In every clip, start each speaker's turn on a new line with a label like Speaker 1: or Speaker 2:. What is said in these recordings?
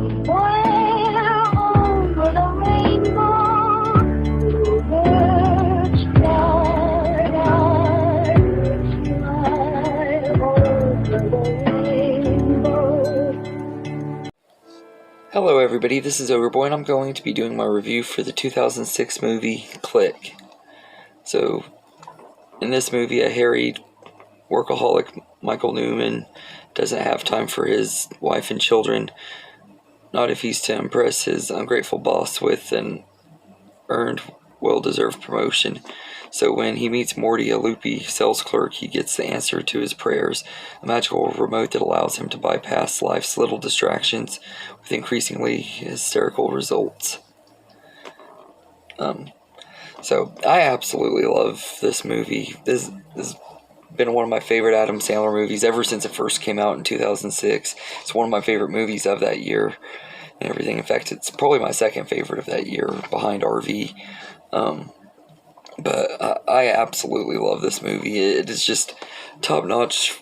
Speaker 1: Somewhere over the rainbow, birds fly, over the rainbow.
Speaker 2: Hello everybody, this is Overboy and I'm going to be doing my review for the 2006 movie Click. So, in this movie, a harried workaholic Michael Newman doesn't have time for his wife and children, not if he's to impress his ungrateful boss with an earned, well-deserved promotion. So when he meets Morty, a loopy sales clerk, he gets the answer to his prayers, a magical remote that allows him to bypass life's little distractions with increasingly hysterical results. So I absolutely love this movie. This has been one of my favorite Adam Sandler movies ever since it first came out in 2006. It's one of my favorite movies of that year and everything. In fact, it's probably my second favorite of that year, behind RV. But I absolutely love this movie. It is just top-notch,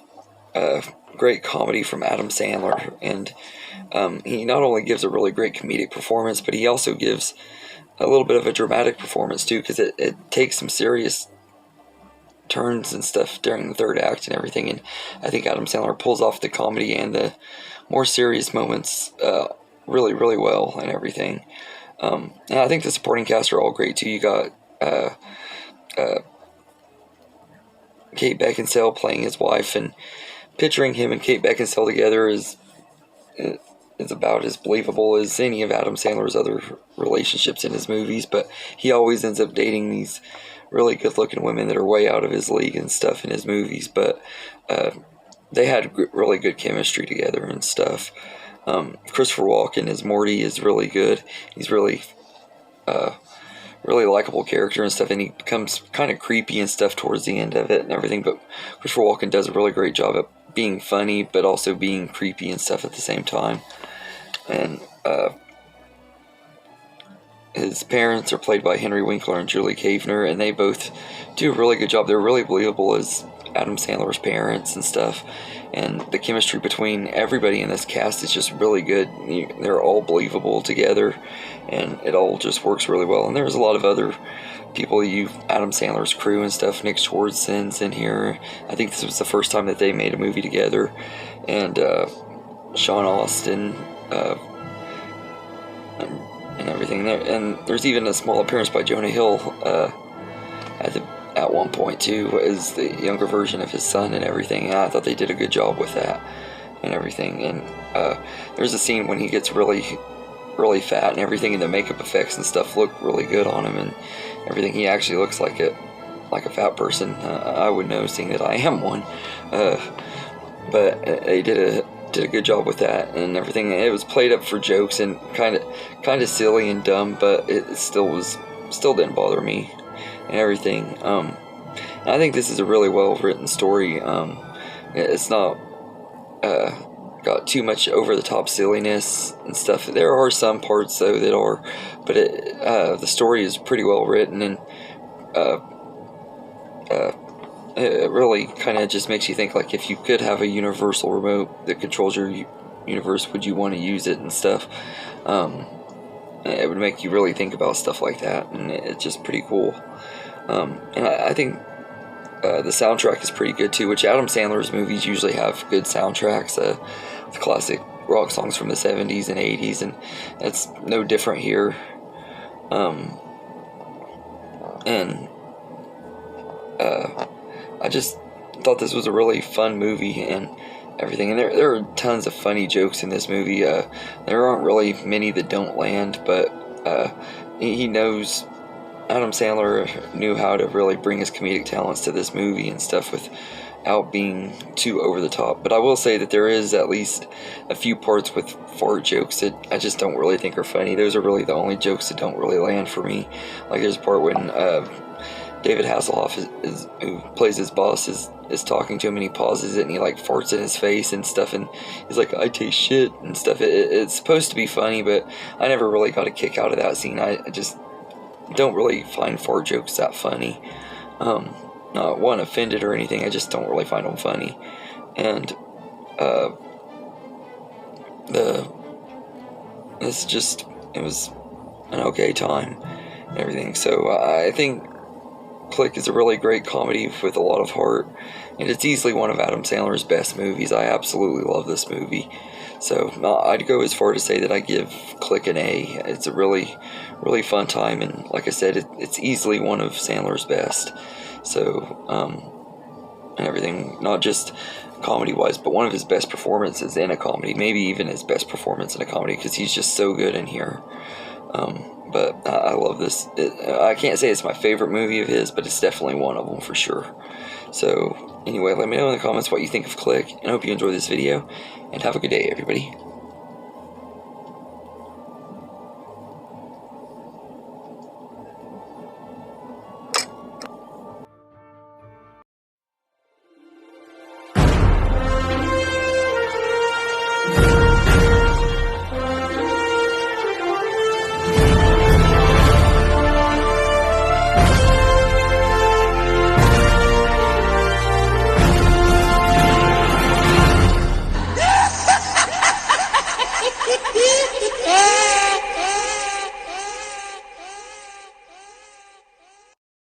Speaker 2: great comedy from Adam Sandler. And he not only gives a really great comedic performance, but he also gives a little bit of a dramatic performance too, because it takes some serious turns and stuff during the third act and everything. And I think Adam Sandler pulls off the comedy and the more serious moments really, really well and everything. And I think the supporting cast are all great too. You got Kate Beckinsale playing his wife, and picturing him and Kate Beckinsale together is about as believable as any of Adam Sandler's other relationships in his movies, but he always ends up dating these really good-looking women that are way out of his league and stuff in his movies, but they had really good chemistry together and stuff. Christopher Walken as Morty is really good. He's really likable character and stuff, and he becomes kind of creepy and stuff towards the end of it and everything, but Christopher Walken does a really great job at being funny, but also being creepy and stuff at the same time. And his parents are played by Henry Winkler and Julie Kavner, and they both do a really good job. They're really believable as Adam Sandler's parents and stuff, and the chemistry between everybody in this cast is just really good. They're all believable together, and it all just works really well. And there's a lot of other people, Adam Sandler's crew and stuff. Nick Swartzen's in here. I think this was the first time that they made a movie together, and Sean Austin, and everything there. And there's even a small appearance by Jonah Hill at one point too, as the younger version of his son and everything. And I thought they did a good job with that and everything. And there's a scene when he gets really fat and everything, and the makeup effects and stuff look really good on him and everything. He actually looks like a fat person. I would know, seeing that I am one. But they did a good job with that and everything. It was played up for jokes and kind of silly and dumb, but it still didn't bother me and everything. And I think this is a really well written story. It's not got too much over the top silliness and stuff. There are some parts though that are, but the story is pretty well written, and it really kind of just makes you think, like, if you could have a universal remote that controls your universe, would you want to use it and stuff? It would make you really think about stuff like that, and it's just pretty cool. And I think the soundtrack is pretty good too, which Adam Sandler's movies usually have good soundtracks, the classic rock songs from the 70s and 80s, and that's no different here. I just thought this was a really fun movie and everything. And there are tons of funny jokes in this movie. There aren't really many that don't land, but Adam Sandler knew how to really bring his comedic talents to this movie and stuff without being too over the top. But I will say that there is at least a few parts with fart jokes that I just don't really think are funny. Those are really the only jokes that don't really land for me. Like, there's a part when David Hasselhoff, who plays his boss, is talking to him, and he pauses it and he like farts in his face and stuff, and he's like, "I taste shit" and stuff. It's supposed to be funny, but I never really got a kick out of that scene. I just don't really find fart jokes that funny. Not one offended or anything, I just don't really find them funny. And it was an okay time and everything. So I think Click is a really great comedy with a lot of heart, and it's easily one of Adam Sandler's best movies. I absolutely love this movie. So I'd go as far to say that I give Click an A. It's a really, really fun time, and like I said, it's easily one of Sandler's best. So, and everything, not just comedy-wise, but one of his best performances in a comedy. Maybe even his best performance in a comedy, because he's just so good in here. But I love this. I can't say it's my favorite movie of his, but it's definitely one of them for sure. So anyway, let me know in the comments what you think of Click, and I hope you enjoyed this video, and have a good day, everybody.